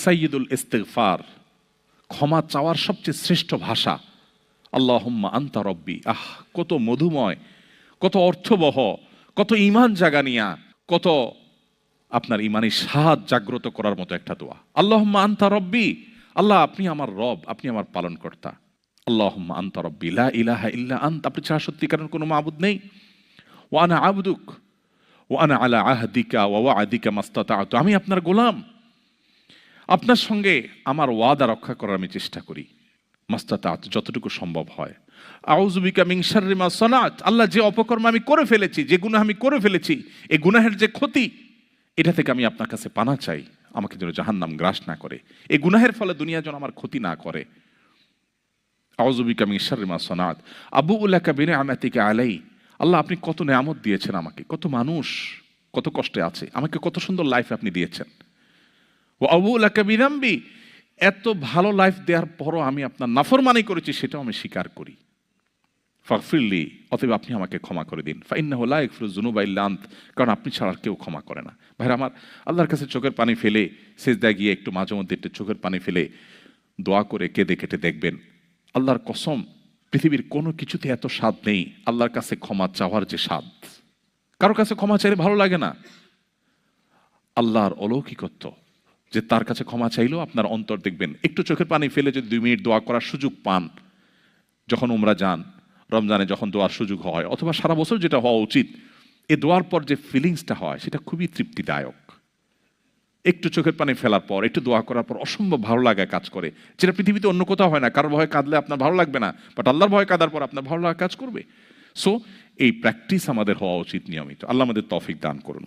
সাইয়্যিদুল ইস্তিগফার, ক্ষমা চাওয়ার সবচেয়ে শ্রেষ্ঠ ভাষা আল্লাহুম্মা আনতা রব্বি। কত মধুময়, কত অর্থবহ, কত ঈমান জাগানিয়া, কত আপনার ঈমানি স্বাদ জাগ্রত করার মতো একটা দোয়া। আল্লাহুম্মা আনতা রব্বি, আল্লাহ আপনি আমার রব, আপনি আমার পালনকর্তা। আল্লাহুম্মা আনতা রব্বি লা ইলাহা ইল্লা আনতা, আপনি ছাড়া সত্যিকারের কোনো মাবুদ নেই। ওয়া আনা আবদুক ওয়া আনা আলা আহদিকা ওয়া ওয়া'দিকা মাস্তাতা'তু, আমি আপনার গোলাম, আপনার সঙ্গে আমার ওয়াদা রক্ষা করার আমি চেষ্টা করি, মাস্তাতা'তু, যতটুকু সম্ভব হয়। আউযু বিকা মিন শাররি মা সানাত, আল্লাহ যে অপকর্ম আমি করে ফেলেছি, যে গুনাহ আমি করে ফেলেছি, এই গুনাহের যে ক্ষতি, এটা থেকে আমি আপনার কাছে পানা চাই, আমাকে যেন জাহান্নাম গ্রাস না করে, এই গুনাহের ফলে দুনিয়া যেন আমার ক্ষতি না করে। আউযু বিকা মিন শাররি মা সানাত আবুউ লাকা বিনি'মাতিকা আলাই, আল্লাহ আপনি কত নেয়ামত দিয়েছেন আমাকে, কত মানুষ কত কষ্টে আছে, আমাকে কত সুন্দর লাইফ আপনি দিয়েছেন। ওয়া আবুউ লাকা বিযামবি, এত ভালো লাইফ দেওয়ার পরও আমি আপনার নাফরমানি করেছি, সেটাও আমি স্বীকার করি। ফাগফিরলি, অতএব আপনি আমাকে ক্ষমা করে দিন। ফাইন্নাহু লা ইয়াগফিরুয যুনুবা ইল্লা আনত, কারণ আপনি ছাড়া আর কেউ ক্ষমা করে না। ভাইরা আমার, আল্লাহর কাছে চোখের পানি ফেলে সিজদায় গিয়ে একটু মাঝে মধ্যে একটু চোখের পানি ফেলে দোয়া করে কেঁদে কেটে দেখবেন, আল্লাহর কসম পৃথিবীর কোনো কিছুতে এত স্বাদ নেই আল্লাহর কাছে ক্ষমা চাওয়ার যে স্বাদ। কারো কাছে ক্ষমা চাইলে ভালো লাগে না। আল্লাহর অলৌকিকত্ব যে তার কাছে ক্ষমা চাইলেও আপনার অন্তর দেখবেন, একটু চোখের পানি ফেলে যদি 2 মিনিট দোয়া করার সুযোগ পান, যখন উমরা যান, রমজানে যখন দোয়ার সুযোগ হয়, অথবা সারা বছর যেটা হওয়া উচিত, এই দোয়ার পর যে ফিলিংসটা হয় সেটা খুবই তৃপ্তিদায়ক। একটু চোখের পানি ফেলার পর, একটু দোয়া করার পর অসম্ভব ভালো লাগা কাজ করে, যেটা পৃথিবীতে অন্য কোথাও হয় না। কারোর ভয়ে কাঁদলে আপনার ভালো লাগবে না, বাট আল্লাহর ভয়ে কাঁদার পর আপনার ভালো লাগা কাজ করবে। সো এই প্র্যাকটিস আমাদের হওয়া উচিত নিয়মিত। আল্লাহ আমাদের তৌফিক দান করুন।